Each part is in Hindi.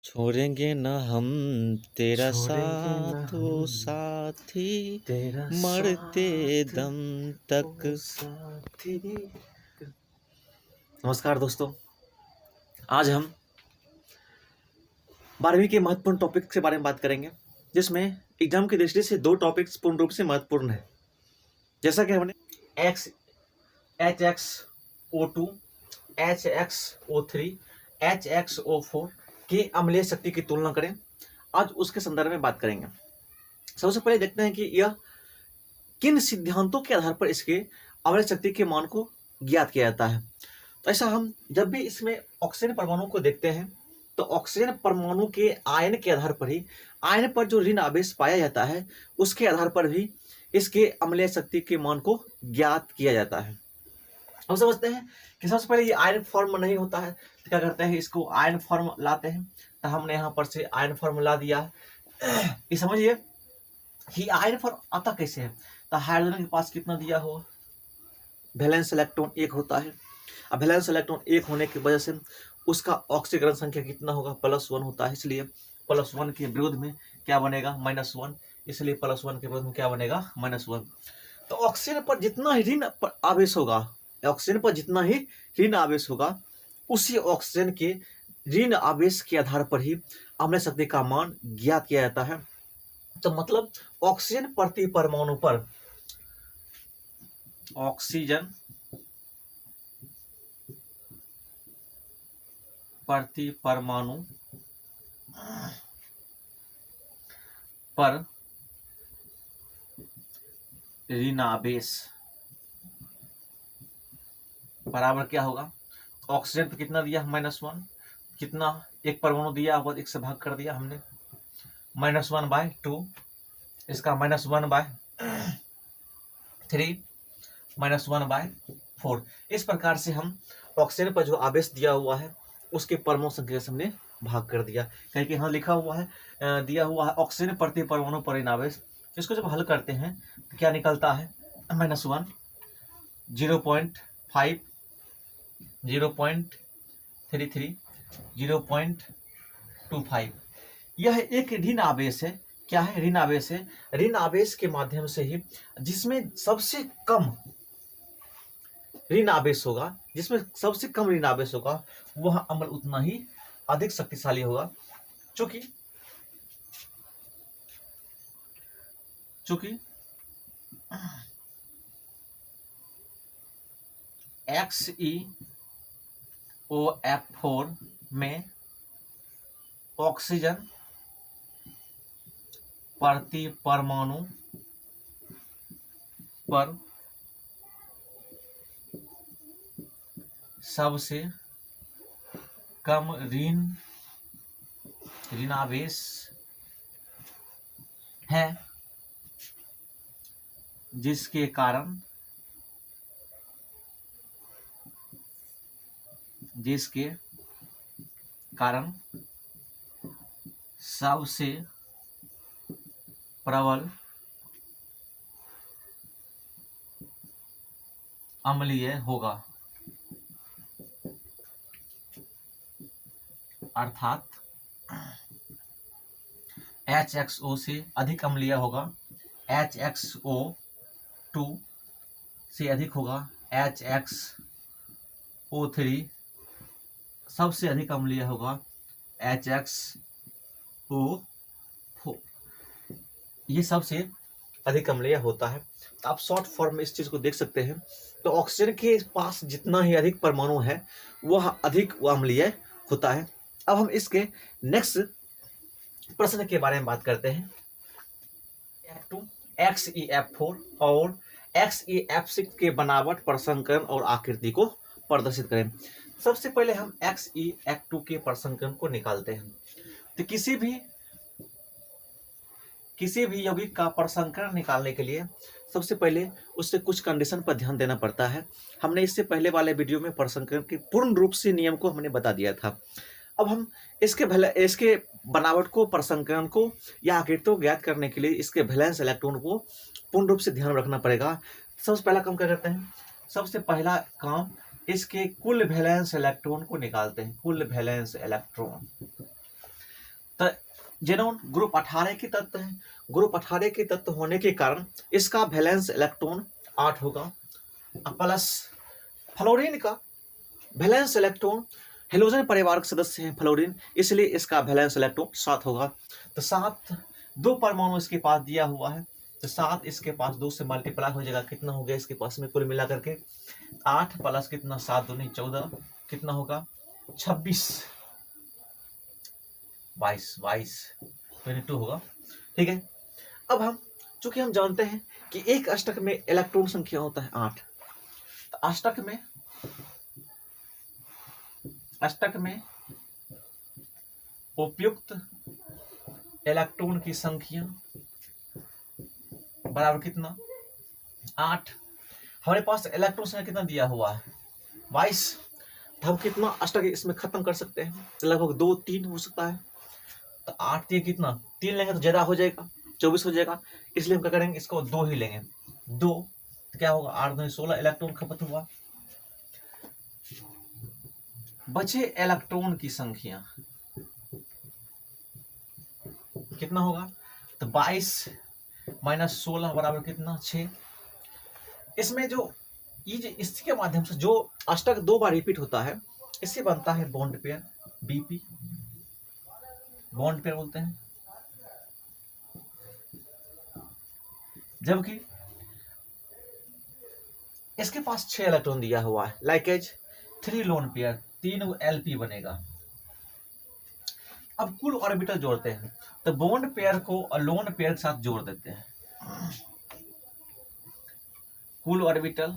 छोड़ेंगे न हम तेरा छोड़ेंगे न साथ ओ हम साथी, तेरा मरते साथ दम ओ तक। साथी। नमस्कार दोस्तों, आज हम 12वीं के महत्वपूर्ण टॉपिक के बारे में बात करेंगे, जिसमें एग्जाम की दृष्टि से दो टॉपिक्स पूर्ण रूप से महत्वपूर्ण है। जैसा कि हमने एक्स HXO2, HXO3, HXO4 की अम्लीय शक्ति की तुलना करें। आज उसके संदर्भ में बात करेंगे। सबसे पहले देखते हैं कि यह किन सिद्धांतों के आधार पर इसके अम्लीय शक्ति के मान को ज्ञात किया जाता है। तो ऐसा हम जब भी इसमें ऑक्सीजन परमाणु को देखते हैं तो ऑक्सीजन परमाणु के आयन के आधार पर ही, आयन पर जो ऋण आवेश पाया जाता है उसके आधार पर भी इसके अम्लीय शक्ति के मान को ज्ञात किया जाता है। हम समझते हैं कि सबसे पहले ये आयन फॉर्म नहीं होता है, तो क्या करते हैं, इसको आयन फॉर्म लाते हैं। तो हमने यहाँ पर से आयन फॉर्म ला दिया है। ये समझिए कि आयन फॉर्म आता कैसे है। तो हाइड्रोजन के पास कितना दिया हो, वैलेंस इलेक्ट्रॉन 1 होता है। अब वैलेंस इलेक्ट्रॉन 1 होने की वजह से उसका ऑक्सीकरण संख्या कितना होगा, +1 होता है। इसलिए +1 के विरोध में क्या बनेगा, -1। इसलिए +1 के विरोध में क्या बनेगा, -1। तो ऑक्सीजन पर जितना ही ऋण आवेश होगा, ऑक्सीजन पर जितना ही ऋण आवेश होगा, उसी ऑक्सीजन के ऋण आवेश के आधार पर ही अम्लीय शक्ति का मान ज्ञात किया जाता है। तो मतलब ऑक्सीजन प्रति परमाणु पर, ऑक्सीजन प्रति परमाणु पर ऋण आवेश बराबर क्या होगा, ऑक्सीजन पे कितना दिया, -1। कितना, एक परमाणु दिया हुआ, 1 से भाग कर दिया हमने, -1/2। इसका -1/3, -1/4। इस प्रकार से हम ऑक्सीजन पर जो आवेश दिया हुआ है उसके परमाणु संख्या से हमने भाग कर दिया। क्योंकि यहाँ लिखा हुआ है, दिया हुआ है ऑक्सीजन प्रति परमाणु पर ऋण आवेश। इसको जब हल करते हैं तो क्या निकलता है, -1, 0.5, 0.33, 0.25। यह एक ऋण आवेश है। क्या है, ऋण आवेश है। ऋण आवेश के माध्यम से ही, जिसमें सबसे कम ऋण आवेश होगा, जिसमें सबसे कम ऋण आवेश होगा, वह अम्ल उतना ही अधिक शक्तिशाली होगा। चूंकि XeOF4 में ऑक्सीजन प्रति परमाणु पर सबसे कम ऋण आवेश है, जिसके कारण सबसे प्रबल अम्लीय होगा। अर्थात HXO से अधिक अम्लीय होगा, HXO2 से अधिक होगा, HXO3 सबसे अधिक अम्लीय होगा, HXO4 ये सबसे अधिक अम्लीय होता है। तो आप शॉर्ट फॉर्म में इस चीज को देख सकते हैं। तो ऑक्सीजन के पास जितना ही अधिक परमाणु है वह अधिक अम्लीय होता है। अब हम इसके नेक्स्ट प्रश्न के बारे में बात करते हैं। XeF4 और XeF6 के बनावट, प्रसंकरण और आकृति को प्रदर्शित करें। सबसे पहले हम XeF2 के प्रसंकरण को निकालते हैं। तो किसी भी यौगिक का प्रसंकरण निकालने के लिए सबसे पहले उससे कुछ कंडीशन पर ध्यान देना पड़ता है। हमने इससे पहले वाले वीडियो में प्रसंकरण के पूर्ण रूप से नियम को हमने बता दिया था। अब हम इसके बनावट को, प्रसंकरण को या आकृति को ज्ञात करने के लिए इसके वैलेंस इलेक्ट्रॉन को पूर्ण रूप से ध्यान रखना पड़ेगा। सबसे पहला काम क्या करते हैं, सबसे पहला काम इसके कुल वैलेंस इलेक्ट्रॉन को निकालते हैं। कुल वैलेंस इलेक्ट्रॉन, जेनॉन ग्रुप 18 के तत्व है। ग्रुप 18 के तत्व होने के कारण इसका वैलेंस इलेक्ट्रॉन 8 होगा, प्लस फ्लोरीन का वैलेंस इलेक्ट्रॉन, हेलोजन परिवार के सदस्य हैं फ्लोरीन, इसलिए इसका वैलेंस इलेक्ट्रॉन 7 होगा। तो 7 दो परमाणु इसके पास दिया हुआ है, तो 7 इसके पास 2 से मल्टीप्लाई हो जाएगा, कितना हो गया इसके पास में कुल मिला करके 8 प्लस कितना 7 दूनी 14, कितना होगा 26, 22 होगा। ठीक है, अब हम चूंकि हम जानते हैं कि एक अष्टक में इलेक्ट्रॉन संख्या होता है 8, तो अष्टक में उपयुक्त इलेक्ट्रॉन की संख्या बराबर कितना 8। हमारे पास इलेक्ट्रॉन संख्या कितना दिया हुआ है 22, तो हम कितना अष्टक इसमें खत्म कर सकते हैं, लगभग 2-3 हो सकता है। तो 8 3 कितना 3 लेंगे तो ज्यादा हो जाएगा 24 हो जाएगा, इसलिए हम क्या करेंगे इसको 2 ही लेंगे। 2 तो क्या होगा 8 2 16 इलेक्ट्रॉन खपत हुआ। बचे इलेक्ट्रॉन की संख्या कितना होगा, तो 22 माइनस 16 बराबर कितना 6। इसमें जो ये इसके माध्यम से जो अष्टक 2 बार रिपीट होता है, इससे बनता है bond pair BP, bond pair बोलते हैं। जबकि इसके पास 6 इलेक्ट्रॉन दिया हुआ है, like as 3 lone pair, 3 LP बनेगा। अब कुल ऑर्बिटल जोड़ते हैं, तो बॉन्ड पेयर को लोन पेयर के साथ जोड़ देते हैं। कुल ऑर्बिटल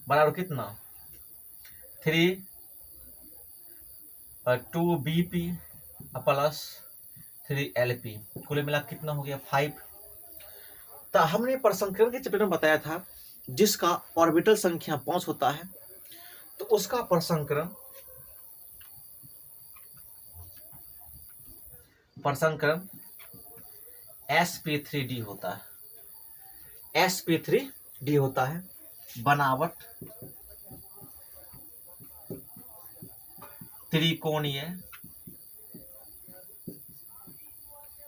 बराबर कितना 3 2 बीपी प्लस 3 एलपी, कुल मिला कितना हो गया 5। तो हमने प्रसंकरण के चैप्टर में बताया था जिसका ऑर्बिटल संख्या 5 होता है, तो उसका प्रसंकरण sp3d होता है, sp3d होता है। बनावट त्रिकोणीय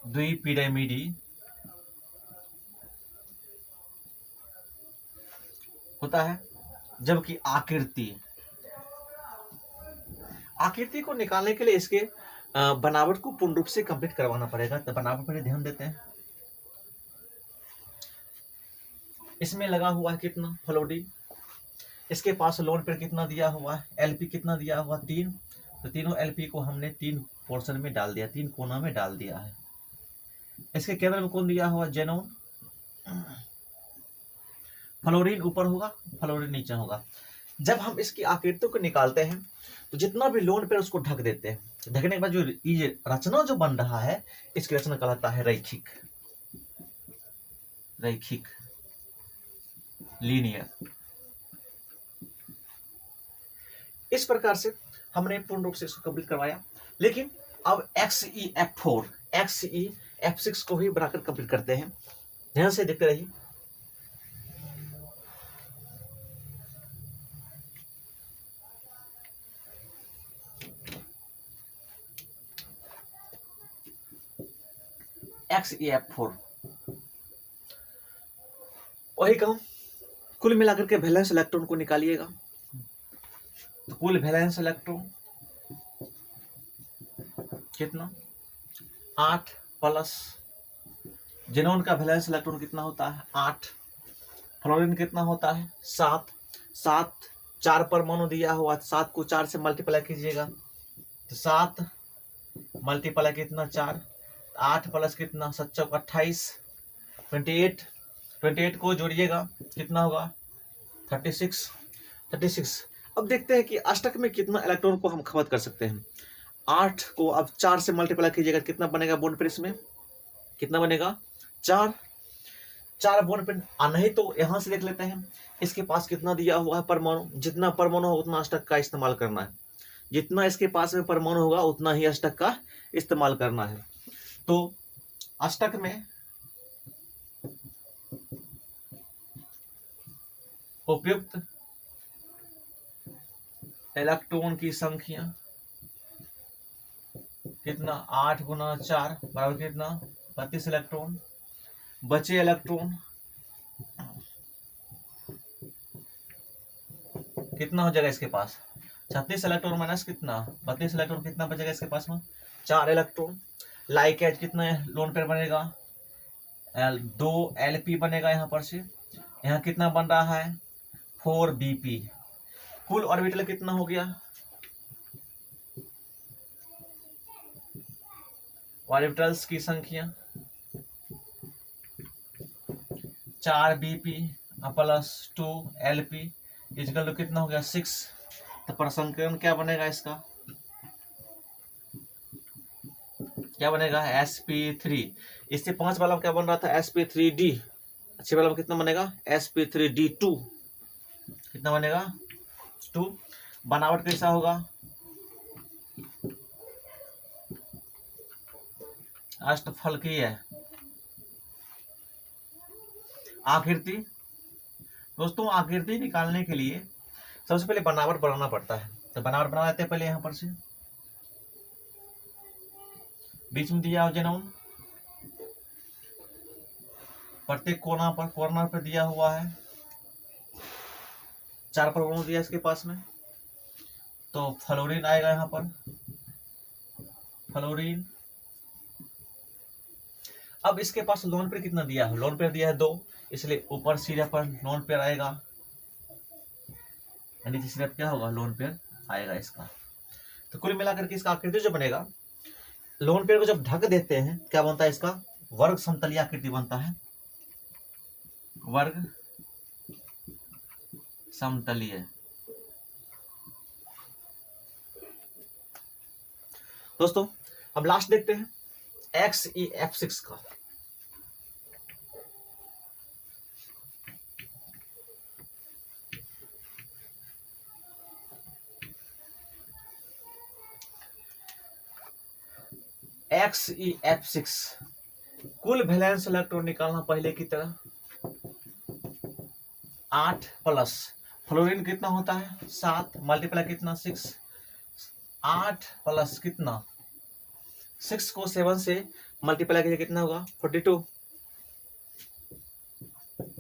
द्विपिरामिडी होता है, जबकि आकृति को निकालने के लिए इसके बनावट को पूर्ण रूप से कंप्लीट करवाना पड़ेगा। तो बनावट पर ध्यान देते हैं। इसमें लगा हुआ है कितना फ्लोरीन, इसके पास लोन पेयर कितना दिया हुआ है, एलपी कितना दिया हुआ 3, तो तीनों एलपी को हमने 3 पोर्शन में डाल दिया, 3 कोना में डाल दिया है। इसके केंद्र में कौन दिया हुआ जेनॉन, फ्लोरीन ऊपर होगा फ्लोरीन नीचे होगा। जब हम इसकी आकृतियों को निकालते हैं तो जितना भी लोन पेयर उसको ढक देते हैं, ढकने के बाद जो ये रचना जो बन रहा है इसकी रचना कहलाता है रैखिक लीनियर। इस प्रकार से हमने पूर्ण रूप से इसको कंप्लीट करवाया। लेकिन अब XeF4 XeF6 को ही बनाकर कंप्लीट करते हैं, ध्यान से देखते रहिए। XeF4 वही कहूं, कुल मिलाकर के वैलेंस इलेक्ट्रॉन को निकालिएगा। तो कुल वैलेंस इलेक्ट्रॉन कितना 8 प्लस जेनॉन का वैलेंस इलेक्ट्रॉन कितना होता है 8, फ्लोरीन कितना होता है 7, 4 परमाणु दिया हुआ, 7 को 4 से मल्टीप्लाई कीजिएगा, तो 7 मल्टीप्लाई कितना 4, 8 प्लस कितना 7 चौक 28, 28 को जोड़िएगा कितना होगा 36। अब देखते हैं कि अष्टक में कितना इलेक्ट्रॉन को हम खपत कर सकते हैं। 8 को अब 4 से मल्टीप्लाई कीजिएगा, कितना बनेगा बॉन्ड पेयर, इसमें कितना बनेगा 4 बॉन्ड पेयर। नहीं तो यहां से देख लेते हैं इसके पास कितना दिया हुआ है परमाणु, जितना परमाणु हो उतना अष्टक का इस्तेमाल करना है, जितना इसके पास में परमाणु होगा उतना ही अष्टक का इस्तेमाल करना है। तो अष्टक में उपयुक्त इलेक्ट्रॉन की संख्या कितना 8 गुना 4 बराबर कितना 32 इलेक्ट्रॉन। बचे इलेक्ट्रॉन कितना हो जाएगा इसके पास 36 इलेक्ट्रॉन माइनस कितना 32 इलेक्ट्रॉन, कितना बचेगा इसके पास में 4 इलेक्ट्रॉन। लाइक एज कितना लोन पेयर बनेगा 2 LP बनेगा यहाँ पर से। यहाँ कितना बन रहा है 4 BP। कुल ऑर्बिटल कितना हो गया ऑर्बिटल्स की संख्या 4 BP प्लस 2 LP इजकल तो कितना हो गया 6। तो प्रसंकरण क्या बनेगा इसका क्या बनेगा sp3। इससे 5 वाला क्या बन रहा था sp3d। 6 वाला कितना बनेगा sp3d2। कितना बनेगा 2। बनावट कैसा होगा अष्टफलकीय है। आकृति दोस्तों आकृति निकालने के लिए सबसे पहले बनावट बनाना पड़ता है। तो बनावट बना लेते हैं पहले यहाँ पर से। बीच में दिया हो जेनोन, प्रत्येक कॉर्नर पर दिया हुआ है 4 परमाणु दिया इसके पास में। तो फ्लोरीन आएगा यहाँ पर फ्लोरीन। अब इसके पास लोन पेयर कितना दिया है लोन पेयर दिया है 2 इसलिए ऊपर सीधा पर लोन पेयर आएगा नीचे सीधा क्या होगा लोन पेयर आएगा इसका। तो कुल मिलाकर के इसका आकृति जो बनेगा लोन पेयर को जब ढक देते हैं क्या बनता है इसका वर्ग समतलीय आकृति बनता है वर्ग समतलीय। दोस्तों अब लास्ट देखते हैं XeF6 का। XeF6 कुल वैलेंस इलेक्ट्रॉन निकालना पहले की तरह 8 प्लस फ्लोरीन कितना होता है 7 मल्टीप्लाई कितना 6 8 प्लस कितना 6 को 7 से मल्टीप्लाई कीजिए कितना होगा 42।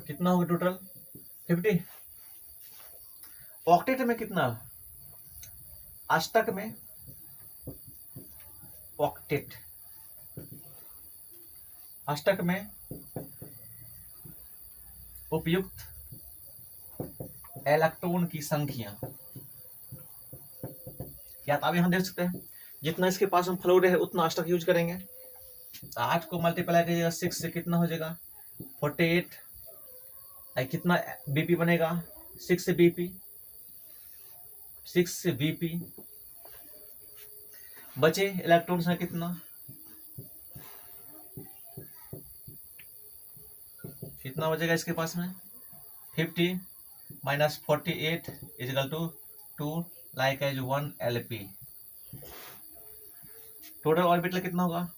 कितना होगा टोटल 50। ऑक्टेट में कितना अष्टक में ऑक्टेट अष्टक में उपयुक्त इलेक्ट्रॉन की संख्या या तो आप यहां देख सकते हैं जितना इसके पास में फ्लोरीन है उतना अष्टक यूज करेंगे। 8 को मल्टीप्लाई कीजिएगा 6 से कितना हो जाएगा 48। कितना BP बनेगा 6 से BP 6 से BP बचे इलेक्ट्रॉन्स है कितना कितना बचेगा इसके पास में 50 minus 48 equal to 2 like as 1 LP। Total orbital कितना होगा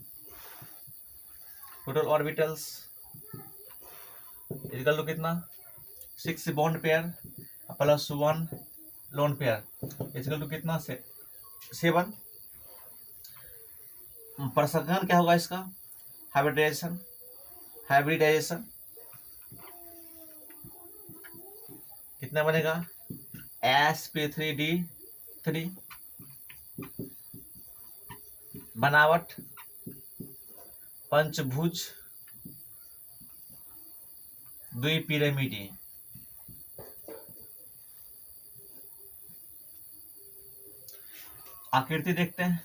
टोटल ऑर्बिटल्स इजिकल टू कितना 6 bond pair plus 1 lone pair equal to कितना 7। प्रसंकरण क्या होगा इसका हाइब्रिडाइजेशन कितना बनेगा sp3d3। बनावट पंचभुज द्विपिरामिडी। आकृति देखते हैं।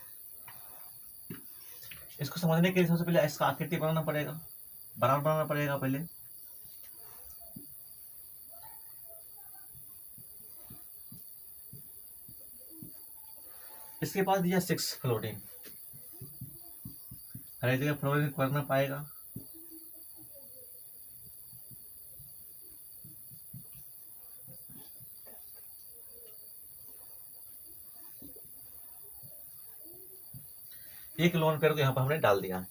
इसको समझने के लिए सबसे पहले इसका आकृति बनाना पड़ेगा बराबर बनाना पड़ेगा पहले। इसके पास दिया 6 फ्लोरीन हर एक जगह फ्लोरीन करना पाएगा। एक लोन पेयर को यहां पर हमने डाल दिया।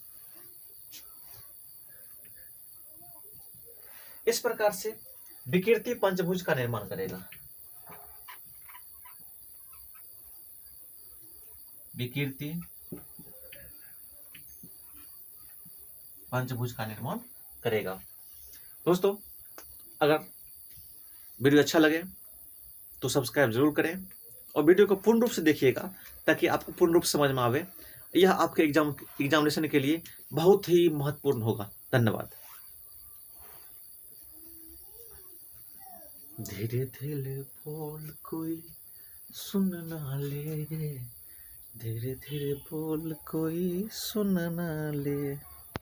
इस प्रकार से विकृति पंचभुज का निर्माण करेगा। विकृति पंचभुज का निर्माण करेगा। दोस्तों, अगर वीडियो अच्छा लगे तो सब्सक्राइब जरूर करें और वीडियो को पूर्ण रूप से देखिएगा ताकि आपको पूर्ण रूप से समझ में आवे। यह आपके एग्जामिनेशन के लिए बहुत ही महत्वपूर्ण होगा। धन्यवाद। धीरे धीरे बोल कोई सुन ना ले, धीरे धीरे बोल कोई सुन ना ले।